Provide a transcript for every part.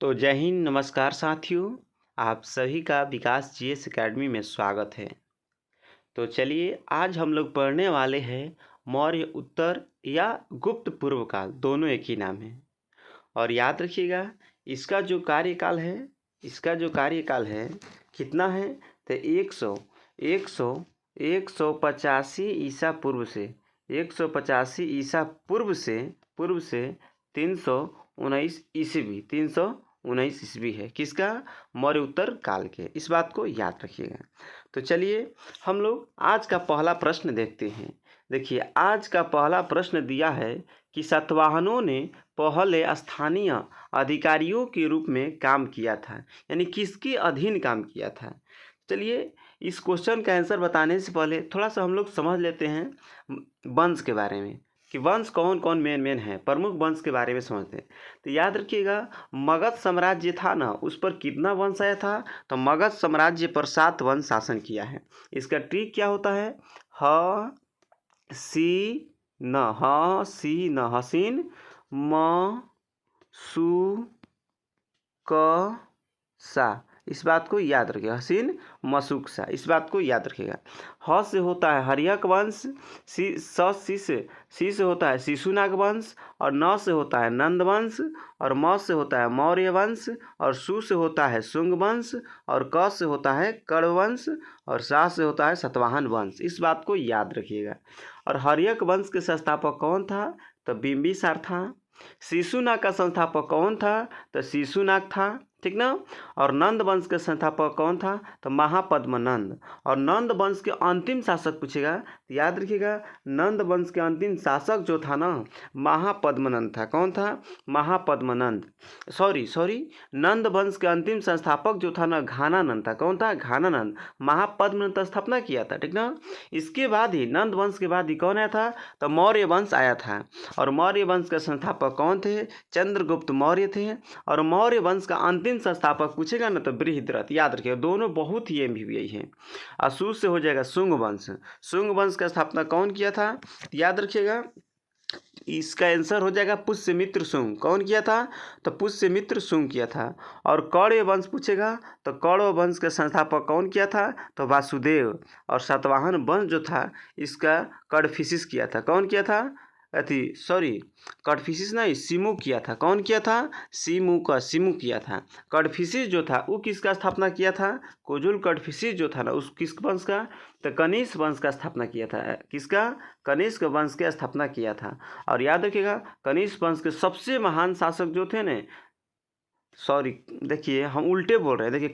तो जय हिंद, नमस्कार साथियों। आप सभी का विकास जीएस एकेडमी में स्वागत है। तो चलिए आज हम लोग पढ़ने वाले हैं मौर्य उत्तर या गुप्त पूर्व काल, दोनों एक ही नाम है। और याद रखिएगा इसका जो कार्यकाल है कितना है, तो 185 ईसा पूर्व से 319 ईस्वी है। किसका? मौर्य उत्तर काल के। इस बात को याद रखिएगा। तो चलिए हम लोग आज का पहला प्रश्न देखते हैं। देखिए आज का पहला प्रश्न दिया है कि सातवाहनों ने पहले स्थानीय अधिकारियों के रूप में काम किया था, यानी किसके अधीन काम किया था। चलिए इस क्वेश्चन का आंसर बताने से पहले थोड़ा सा हम लोग समझ लेते हैं वंश के बारे में कि वंश कौन कौन मेन है, प्रमुख वंश के बारे में समझते हैं। तो याद रखिएगा मगध साम्राज्य था ना, उस पर कितना वंश आया था, तो मगध साम्राज्य पर 7 वंश शासन किया है। इसका ट्रिक क्या होता है? हसीन म सु क सा, इस बात को याद रखिएगा। हसीन मसूक सा, इस बात को याद रखिएगा। ह से होता है हर्यक वंश, सी से होता है शिशुनाग वंश, और न से होता है नंद वंश, और म से होता है मौर्य वंश, और सु से होता है शुंग वंश, और क से होता है कण्व वंश, और सा से होता है सातवाहन वंश। इस बात को याद रखिएगा। और हर्यक वंश के संस्थापक कौन था? तो बिंबिसार था। शिशुनाग का संस्थापक कौन था? तो शिशुनाग था, ठीक ना। और नंद वंश के संस्थापक कौन था? तो महापद्मनंद। और नंद वंश के अंतिम शासक पूछेगा तो याद रखिएगा, नंद वंश के अंतिम शासक जो था ना, महापद्मनंद था। कौन था? महापद्मनंद। सॉरी नंद वंश के अंतिम संस्थापक जो था ना, घानानंद था। कौन था? घानानंद। महापद्मनंद स्थापना किया था, ठीक ना। इसके बाद ही नंद वंश के बाद ही कौन आया था? तो मौर्य वंश आया था। और मौर्य वंश के संस्थापक कौन थे? चंद्रगुप्त मौर्य थे। और मौर्य वंश का अंतिम संस्थापक पूछेगा ना, तो बृहद्रथ। याद रखिएगा, दोनों बहुत ही एमबीबीआई हैं। असू से हो जाएगा शुंग वंश। शुंग वंश का स्थापना कौन किया था? याद रखिएगा, इसका आंसर हो जाएगा पुष्यमित्र शुंग। कौन किया था? तो पुष्यमित्र शुंग किया था। और कौरव वंश पूछेगा तो कौरव वंश के संस्थापक कौन किया था? तो वासुदेव। और सातवाहन वंश जो था इसका कडफिसिस किया था। कौन किया था? कडफिसिस नहीं, सिमु किया था। कौन किया था? सिमु किया था। कडफिसिस जो था वो किसका स्थापना किया था? कुजुल कडफिसिस जो था ना, उस किस वंश का? तो कनिष्क वंश का स्थापना किया था। किसका? कनिष्क वंश की स्थापना किया था। और याद रखिएगा कनिष्क वंश के सबसे महान शासक जो थे ना, देखिए हम उल्टे बोल रहे हैं। देखिए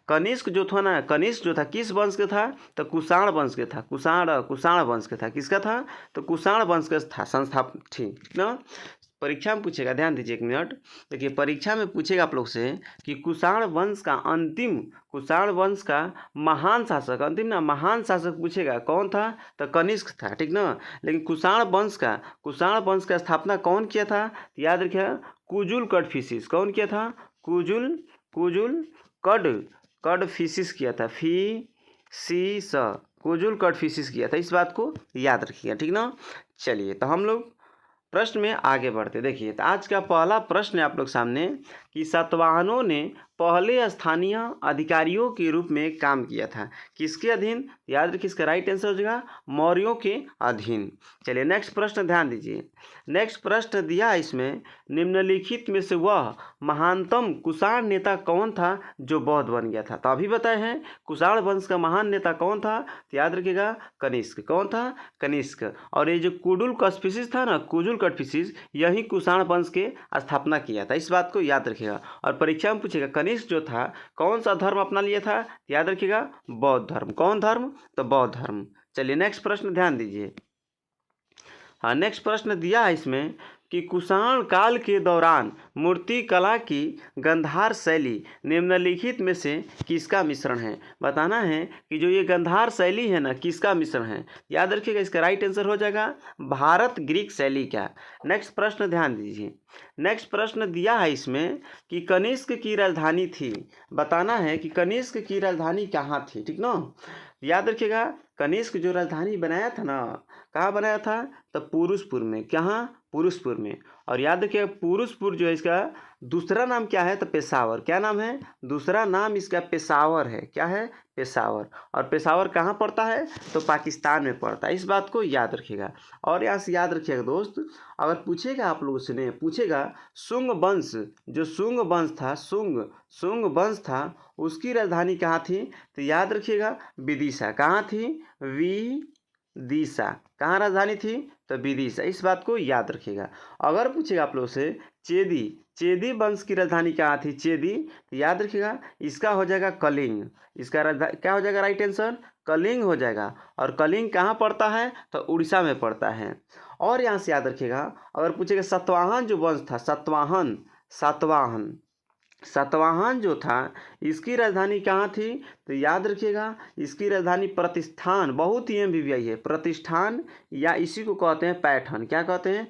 कनिष्क जो था किस वंश के था? तो कुषाण वंश के था। कुषाण वंश के था। किसका था? तो कुषाण वंश का था संस्थापक, ठीक ना। परीक्षा में पूछेगा, ध्यान दीजिए एक मिनट। देखिए परीक्षा में पूछेगा आप लोग से कि कुषाण वंश का महान शासक पूछेगा कौन था? तो कनिष्क था, ठीक ना। लेकिन कुषाण वंश का स्थापना कौन किया था? याद रखिएगा कुजुल कडफिसिस। कौन किया था? कुजुल कडफिसिस किया था। कुजुल कडफिसिस किया था। इस बात को याद रखिएगा, ठीक ना। चलिए तो हम लोग प्रश्न में आगे बढ़ते। देखिए तो आज का पहला प्रश्न है आप लोग सामने कि सातवाहनों ने पहले स्थानीय अधिकारियों के रूप में काम किया था। किसके अधीन? याद रखिए इसका राइट आंसर हो जाएगा मौर्यों के अधीन। चलिए नेक्स्ट प्रश्न ध्यान दीजिए। नेक्स्ट प्रश्न दिया इसमें, निम्नलिखित में से वह महानतम कुषाण नेता कौन था जो बौद्ध बन गया था? तो अभी बताए हैं कुषाण वंश का महान नेता कौन था? तो याद रखिएगा कनिष्क। कौन था? कनिष्क। और ये जो कुजुल कडफिसिस यही कुषाण वंश के स्थापना किया था। इस बात को याद रखिएगा। और परीक्षा में पूछेगा कनिष्क जो था कौन सा धर्म अपना लिया था? याद रखिएगा बौद्ध धर्म। कौन धर्म? तो बौद्ध धर्म। चलिए नेक्स्ट प्रश्न ध्यान दीजिए। हाँ नेक्स्ट प्रश्न दिया है इसमें कि कुषाण काल के दौरान मूर्ति कला की गंधार शैली निम्नलिखित में से किसका मिश्रण है? बताना है कि जो ये गंधार शैली है ना, किसका मिश्रण है? याद रखिएगा इसका राइट आंसर हो जाएगा भारत ग्रीक शैली का। नेक्स्ट प्रश्न ध्यान दीजिए। नेक्स्ट प्रश्न दिया है इसमें कि कनिष्क की राजधानी थी। बताना है कि कनिष्क की राजधानी कहाँ थी, ठीक ना। याद रखिएगा कनिष्क जो राजधानी बनाया था ना, कहाँ बनाया था? तो पुरुषपुर में। कहाँ? पुरुषपुर में। और याद रखिएगा पुरुषपुर जो है इसका दूसरा नाम क्या है? तो पेशावर। क्या नाम है? दूसरा नाम इसका पेशावर है। क्या है? पेशावर। और पेशावर कहाँ पड़ता है? तो पाकिस्तान में पड़ता है। इस बात को याद रखिएगा। और यहाँ से याद रखिएगा दोस्त, अगर पूछेगा आप लोगों से, ने पूछेगा सुंग वंश, जो सुंग वंश था, सुंग वंश था, उसकी राजधानी कहाँ थी? तो याद रखिएगा विदिशा। कहाँ थी? विदिशा। कहाँ राजधानी थी? तो विदिशा। इस बात को याद रखिएगा। अगर पूछेगा आप लोगों से चेदी वंश की राजधानी कहाँ थी? चेदी, तो याद रखिएगा इसका हो जाएगा कलिंग। इसका राजधानी क्या हो जाएगा? राइट आंसर कलिंग हो जाएगा। और कलिंग कहाँ पड़ता है? तो उड़ीसा में पड़ता है। और यहाँ से याद रखिएगा, अगर पूछेगा सातवाहन जो वंश था, सातवाहन जो था, इसकी राजधानी कहाँ थी? तो याद रखिएगा इसकी राजधानी प्रतिष्ठान, बहुत ही MBBI है, प्रतिष्ठान, या इसी को कहते हैं पैठन। क्या कहते हैं?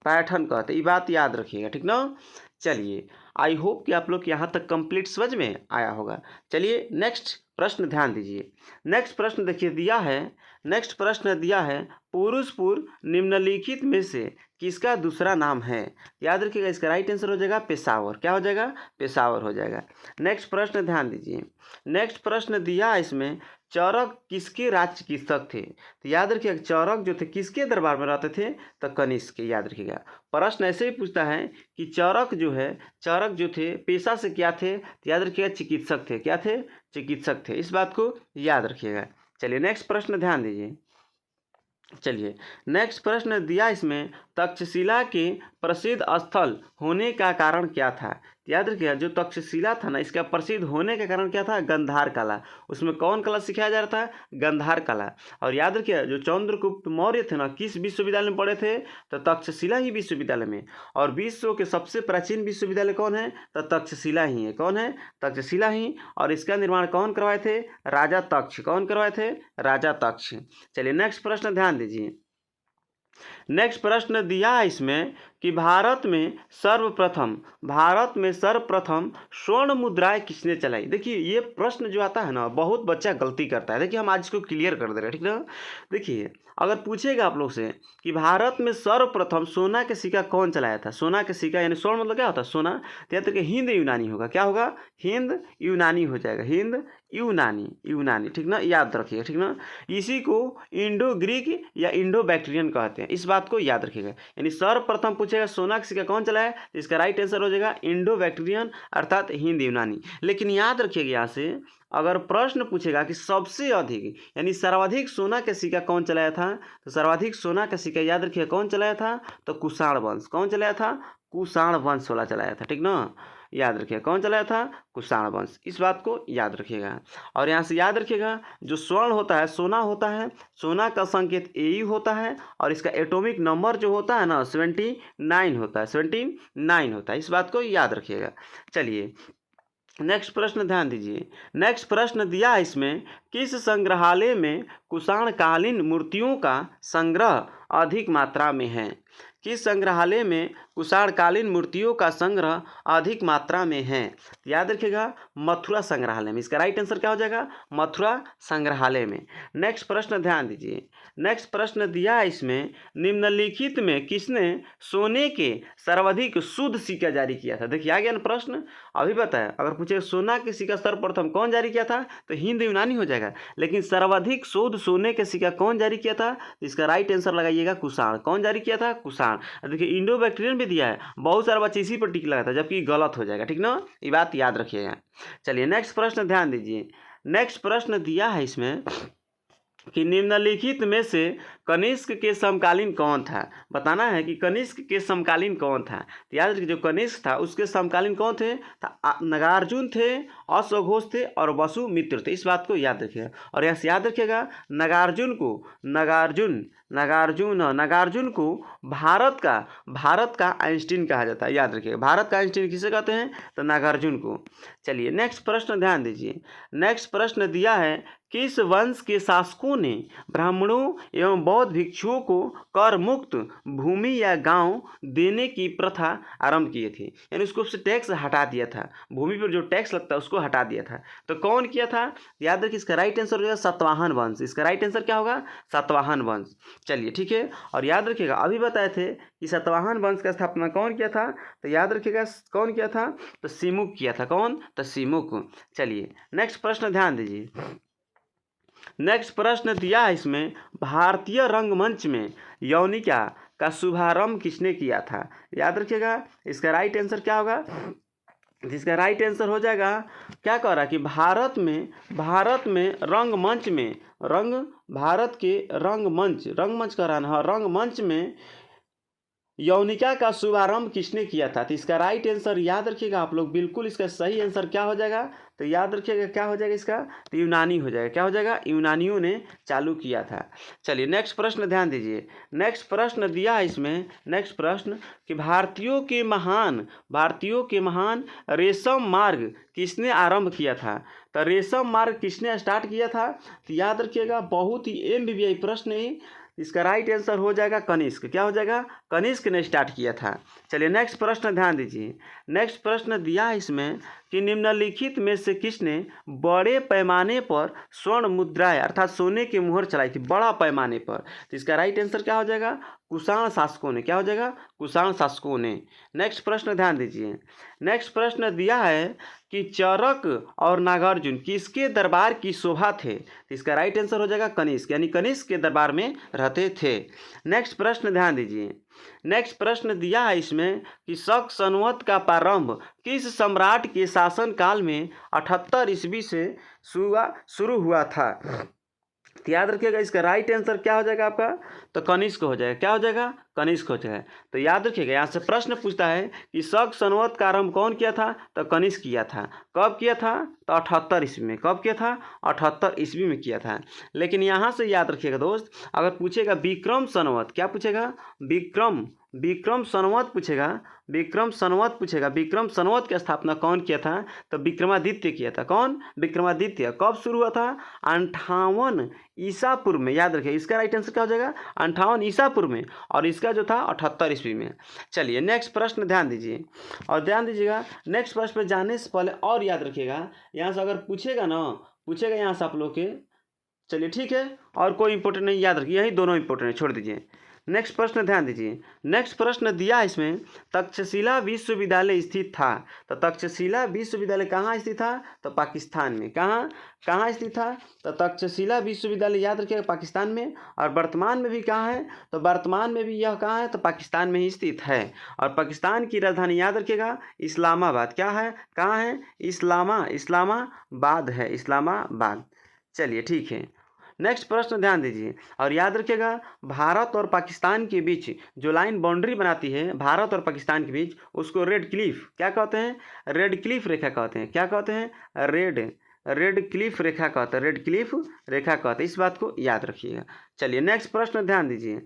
पैठन कहते हैं। ये बात याद रखिएगा, ठीक ना। चलिए, आई होप कि आप लोग यहाँ तक कंप्लीट समझ में आया होगा। चलिए नेक्स्ट प्रश्न ध्यान दीजिए। नेक्स्ट प्रश्न देखिए दिया है पुरुषपुर निम्नलिखित में से किसका दूसरा नाम है? याद रखिएगा इसका राइट आंसर हो जाएगा पेशावर। क्या हो जाएगा? पेशावर हो जाएगा। नेक्स्ट प्रश्न ध्यान दीजिए। नेक्स्ट प्रश्न दिया है इसमें, चौरक किसके राज चिकित्सक थे? तो याद रखिएगा चौरक जो थे किसके दरबार में रहते थे? तो कनिष्क के। याद रखिएगा प्रश्न ऐसे ही पूछता है कि चौरक जो थे पेशा से क्या थे? तो याद रखिएगा चिकित्सक थे। क्या थे? चिकित्सक थे। इस बात को याद रखिएगा। चलिए नेक्स्ट प्रश्न ध्यान दीजिए। चलिए नेक्स्ट प्रश्न दिया इसमें, तक्षशिला के प्रसिद्ध स्थल होने का कारण क्या था? याद रखिएगा जो तक्षशिला था ना, इसका प्रसिद्ध होने का कारण क्या था? गंधार कला। उसमें कौन कला सिखाया जा रहा था? गंधार कला। और याद रखिएगा जो चंद्रगुप्त मौर्य थे ना, किस विश्वविद्यालय में पढ़े थे? तो तक्षशिला ही विश्वविद्यालय में। और विश्व के सबसे प्राचीन विश्वविद्यालय कौन है? तो तक्षशिला ही है। कौन है? तक्षशिला ही। और इसका निर्माण कौन करवाए थे? राजा तक्ष। कौन करवाए थे? राजा तक्ष। चलिए नेक्स्ट प्रश्न ध्यान दीजिए। नेक्स्ट प्रश्न दिया है इसमें कि भारत में सर्वप्रथम स्वर्ण मुद्राएं किसने चलाई? देखिए ये प्रश्न जो आता है ना, बहुत बच्चा गलती करता है। देखिए हम आज इसको क्लियर कर दे रहे हैं, ठीक ना। देखिए अगर पूछेगा आप लोग से कि भारत में सर्वप्रथम सोना का सिक्का कौन चलाया था? सोना का सिक्का यानी स्वर्ण मतलब क्या होता है? सोना। तो याद रखिए हिंद यूनानी होगा। क्या होगा? हिंद यूनानी हो जाएगा। हिंद यूनानी, ठीक ना, याद रखिएगा, ठीक ना। इसी को इंडो ग्रीक या इंडो बैक्टीरियन कहते हैं। इस बात को याद रखिएगा। यानी सर्वप्रथम पूछेगा सोना का सिक्का कौन चलाया, तो इसका राइट आंसर हो जाएगा इंडो बैक्टीरियन अर्थात हिंद यूनानी। लेकिन याद रखिएगा यहाँ से अगर प्रश्न पूछेगा कि सबसे अधिक यानी सर्वाधिक सोना का सिक्का कौन चलाया था, तो सर्वाधिक सोना का सिक्का याद रखिएगा कौन चलाया था? तो कुषाण वंश। कौन चलाया था? कुषाण वंश वाला चलाया था, ठीक ना। याद रखिएगा कौन चलाया था? कुषाण वंश। इस बात को याद रखिएगा। और यहाँ से याद रखिएगा जो स्वर्ण होता है, सोना होता है, सोना का संकेत AU होता है। और इसका एटॉमिक नंबर जो होता है ना 79 होता है। 79 होता है। इस बात को याद रखिएगा। चलिए नेक्स्ट प्रश्न ध्यान दीजिए। नेक्स्ट प्रश्न दिया है इसमें, किस संग्रहालय में कुषाणकालीन मूर्तियों का संग्रह अधिक मात्रा में है? किस संग्रहालय में कुषाणकालीन मूर्तियों का संग्रह अधिक मात्रा में है? याद रखिएगा मथुरा संग्रहालय में। इसका राइट आंसर क्या हो जाएगा? मथुरा संग्रहालय में। नेक्स्ट प्रश्न ध्यान दीजिए। नेक्स्ट प्रश्न दिया है इसमें, निम्नलिखित में किसने सोने के सर्वाधिक शुद्ध सिक्का जारी किया था? देखिए आ गया ना प्रश्न। अभी बताया अगर पूछे सोना के सिक्का सर्वप्रथम कौन जारी किया था, तो हिंद यूनानी हो जाएगा। लेकिन सर्वाधिक शुद्ध सोने के सिक्का कौन जारी किया था? इसका राइट आंसर लगाइएगा कुषाण। कौन जारी किया था? कुषाण। देखिए इंडो बैक्टीरियन भी दिया है, बहुत सारा बच्चे इसी पर टिक लगाता है, जबकि गलत हो जाएगा, ठीक ना। ये बात याद रखिएगा। चलिए नेक्स्ट प्रश्न ध्यान दीजिए। नेक्स्ट प्रश्न दिया है इसमें कि निम्नलिखित में से कनिष्क के समकालीन कौन था? बताना है कि कनिष्क के समकालीन कौन था। तो याद रखिए जो कनिष्क था उसके समकालीन कौन थे? नागार्जुन थे, अश्वघोष थे और वसुमित्र थे। इस बात को याद रखिएगा। और यहाँ से याद रखिएगा नागार्जुन को भारत का आइंस्टीन कहा जाता है। याद रखिएगा भारत का आइंस्टीन किसे कहते हैं? तो नागार्जुन को। चलिए नेक्स्ट प्रश्न ध्यान दीजिए। नेक्स्ट प्रश्न दिया है, किस वंश के शासकों ने ब्राह्मणों एवं बौद्ध भिक्षुओं को कर मुक्त भूमि या गांव देने की प्रथा आरंभ किए थे, यानी उसको उससे टैक्स हटा दिया था, भूमि पर जो टैक्स लगता है उसको हटा दिया था। तो कौन किया था? याद रखिए इसका राइट आंसर हो जाएगा सातवाहन वंश। इसका राइट आंसर क्या होगा? सातवाहन वंश। चलिए ठीक है, और याद रखिएगा अभी बताए थे कि सातवाहन वंश का स्थापना कौन किया था, तो याद रखिएगा कौन किया था? तो सिमुक किया था। कौन? तो सिमुक। चलिए नेक्स्ट प्रश्न ध्यान दीजिए। नेक्स्ट प्रश्न दिया है इसमें, भारतीय रंगमंच में यौनिका का शुभारंभ किसने किया था? याद रखिएगा इसका राइट आंसर क्या होगा? जिसका राइट आंसर हो जाएगा, क्या कह रहा है कि भारत में रंगमंच में भारत के रंगमंच कह रहा है ना, रंगमंच में यौनिका का शुभारंभ किसने किया था? तो इसका राइट आंसर याद रखिएगा आप लोग, बिल्कुल इसका सही आंसर क्या हो जाएगा? तो याद रखिएगा क्या हो जाएगा इसका? तो यूनानी हो जाएगा। क्या हो जाएगा? यूनानियों ने चालू किया था। चलिए नेक्स्ट प्रश्न ध्यान दीजिए। नेक्स्ट प्रश्न दिया है इसमें, नेक्स्ट प्रश्न कि भारतीयों के महान रेशम मार्ग किसने आरंभ किया था? तो रेशम मार्ग किसने स्टार्ट किया था? तो याद रखिएगा बहुत ही MBBI प्रश्न है। इसका राइट आंसर हो जाएगा कनिष्क। क्या हो जाएगा? कनिष्क ने स्टार्ट किया था। चलिए नेक्स्ट प्रश्न ध्यान दीजिए। नेक्स्ट प्रश्न दिया है इसमें कि निम्नलिखित में से किसने बड़े पैमाने पर स्वर्ण मुद्राएं अर्थात सोने की मुहर चलाई थी बड़ा पैमाने पर? तो इसका राइट आंसर क्या हो जाएगा? कुषाण शासकों ने। क्या हो जाएगा? कुषाण शासकों ने। नेक्स्ट प्रश्न ध्यान दीजिए। नेक्स्ट प्रश्न दिया है कि चरक और नागार्जुन किसके दरबार की शोभा थे? तो इसका राइट आंसर हो जाएगा कनिष्क, यानी कनिष्क के दरबार में रहते थे। नेक्स्ट प्रश्न ध्यान दीजिए। नेक्स्ट प्रश्न दिया है इसमें कि शक संवत का प्रारंभ किस सम्राट के शासन काल में 78 ईस्वी से शुरू हुआ था? तो याद रखिएगा इसका राइट आंसर क्या हो जाएगा आपका? तो कनिष्क हो जाएगा। क्या हो जाएगा? कनिष्क हो जाएगा। तो याद रखिएगा यहाँ से प्रश्न पूछता है कि शक संवत का आरंभ कौन किया था? तो कनिष्क किया था। कब किया था? तो 78 ईस्वी में। कब किया था? 78 ईस्वी में किया था। लेकिन यहाँ से याद रखिएगा दोस्त, अगर पूछेगा विक्रम संवत, क्या पूछेगा? विक्रम संवत पूछेगा। विक्रम संवत की स्थापना कौन किया था? तो विक्रमादित्य किया था। कौन? विक्रमादित्य। कब शुरू हुआ था? 58 ईसापुर में। याद रखिए इसका राइट आंसर क्या हो जाएगा? 58 ईसापुर में, और इसका जो था 78 ईस्वी में। चलिए नेक्स्ट प्रश्न ध्यान दीजिए, और ध्यान दीजिएगा नेक्स्ट प्रश्न पर जाने से पहले और याद रखिएगा यहाँ से अगर पूछेगा यहाँ से आप लोग के, चलिए ठीक है, और कोई इंपॉर्टेंट नहीं, याद रखिए यही दोनों इंपॉर्टेंट है, छोड़ दीजिए। नेक्स्ट प्रश्न ध्यान दीजिए। नेक्स्ट प्रश्न दिया है इसमें, तक्षशिला विश्वविद्यालय स्थित था। तो तक्षशिला विश्वविद्यालय कहाँ स्थित था? तो पाकिस्तान में। कहाँ स्थित था? तो तक्षशिला विश्वविद्यालय याद रखिएगा पाकिस्तान में। और वर्तमान में भी कहाँ है? तो वर्तमान में भी यह कहाँ है? तो पाकिस्तान में ही स्थित है। और पाकिस्तान की राजधानी याद रखिएगा इस्लामाबाद। क्या है? कहाँ है? इस्लामाबाद है, इस्लामाबाद। चलिए ठीक है, नेक्स्ट प्रश्न ध्यान दीजिए, और याद रखिएगा भारत और पाकिस्तान के बीच जो लाइन बाउंड्री बनाती है भारत और पाकिस्तान के बीच, उसको रेड क्लिफ क्या कहते हैं? रेड क्लिफ रेखा कहते हैं। क्या कहते हैं? रेड क्लिफ रेखा कहते हैं। रेड क्लिफ रेखा कहते हैं, इस बात को याद रखिएगा। चलिए नेक्स्ट प्रश्न ध्यान दीजिए।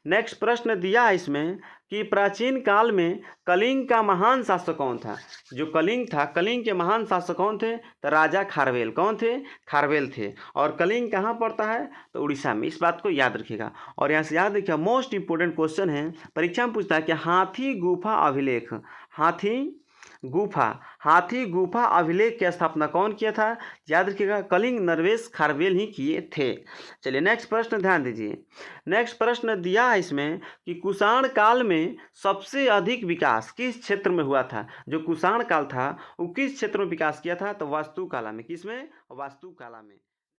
नेक्स्ट प्रश्न दिया है इसमें कि प्राचीन काल में कलिंग का महान शासक कौन था? जो कलिंग था, कलिंग के महान शासक कौन थे? तो राजा खारवेल। कौन थे? खारवेल थे। और कलिंग कहाँ पड़ता है? तो उड़ीसा में। इस बात को याद रखिएगा। और यहाँ से याद रखिएगा मोस्ट इंपोर्टेंट क्वेश्चन है, परीक्षा में पूछता है कि हाथी गुफा अभिलेख की स्थापना कौन किया था? याद रखिएगा कलिंग नरवेश खारवेल ही किए थे। चलिए नेक्स्ट प्रश्न ध्यान दीजिए। नेक्स्ट प्रश्न दिया है इसमें कि कुषाण काल में सबसे अधिक विकास किस क्षेत्र में हुआ था? जो कुषाण काल था वो किस क्षेत्र में विकास किया था? तो वास्तुकला में। किसमें? वास्तुकला में।